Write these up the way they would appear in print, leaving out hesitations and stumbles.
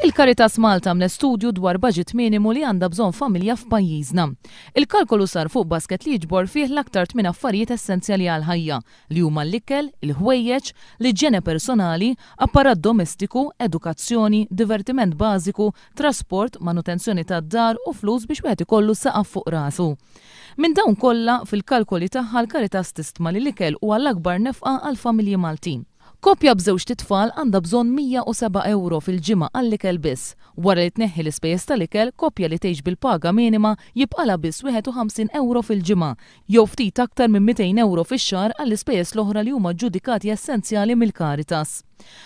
Il-Caritas Malta għamlet studju dwar budget minimu li għandha bżonn familja f'pajjiżna. Il-kalkolu sar fuq basket li jiġbor fih l-aktar 8 affarijiet essenzjali għal-ħajja li huma l-ikel, il-ħwejjeġ, l-iġġene personali, apparat domestiku, edukazzjoni, divertiment bażiku, trasport, manutenzjoni tad-dar u flus biex wieħed ikollu saqaf fuq rasu. Minn dawn kollha fil-kalkoli tagħha l-Caritas tistma li l-ikel huwa l-akbar nefqa għall-familji Maltin. Koppja b'żewġ titfal għandha bżonn 107 euro fil-ġimgħa għall-ikel biss. Wara li tneħħi l-ispejjeż tal-ikel, koppja li tgħix bil-paga minima jibqalha biss 51 euro fil-ġimgħa, jew ftit aktar minn 200 euro fix-xahar għall-ispejjeż l-oħra li huma ġġudikati essenzjali mill-Caritas.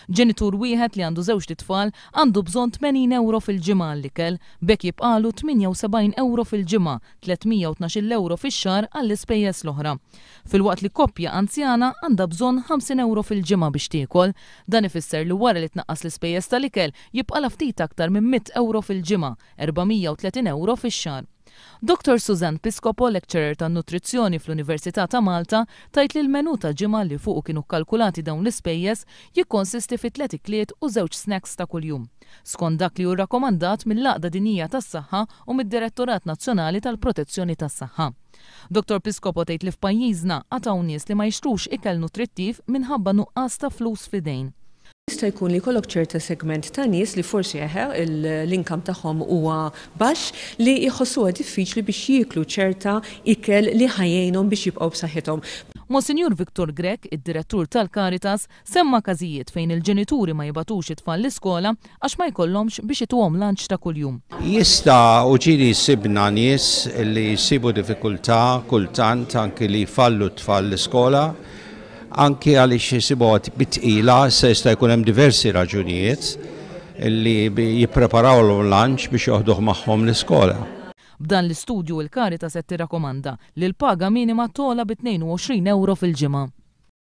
Ġenitur wieħed li għandu żewġ titfal għandu bżonn 80 euro fil-ġimgħa għall-ikel, bekk jibqalu 78 euro fil-ġimgħa, 312 euro fix-xahar għall-ispejjeż l-oħra. Filwaqt li koppja anzjana għandha bżonn 50 euro fil-ġimgħa biex tiekol, dan ifisser li wara li tnaqqas l-ispejjeż tal-ikel jibqalha ftit aktar minn 100 euro fil-ġimgħa, 430 euro fix-xahar. Dr. Susan Piscopo, lecturer ta' nutrizzjoni fl-Università ta' Malta, tajt li l-menu ta' ġimgħa li fuq kienu kkalkulati dawn l-ispejjeż jikkonsisti fi 3 ikliet u 2 snacks ta' kuljum. Skont dak li hu rakkomandat mill-Laqda Dinjija tas-Saħħa u mid-Direttorat Nazzjonali tal-Protezzjoni tas-Saħħa. Dr. Piscopo tgħid li f'pajjiżna għataw nies li ma jixtrux ikel nutrittiv minħabba nuqqas ta' flus f'idejn. Jista' jkun li jkollok ċerta segment ta' nies li forsi l-inkam tagħhom huwa baxx li jħossuha diffiċli biex jieklu ċerta ikel li ħajjejnhom biex jibqgħu b'saħħithom. Monsignor Viktor Grek, id-direttur tal-Caritas, semma każijiet fejn il-ġenituri ma jibatux it-tfal l-iskola għax ma jkollhomx biex ituhom lunch ta' kuljum. Jista' uġiri jsibna nies li jsibu diffikultà kultant anke li jfallu t-tfal l-iskola. Anki għaliex jisibuħat bitqila, se jista' jkun hemm diversi raġunijiet li jippreparaw l-lunch biex joħduh magħhom l-iskola. B'dan l-istudju il-Caritas qed tirrakkomanda li l-paga minima tola b'22 euro fil-ġimgħa.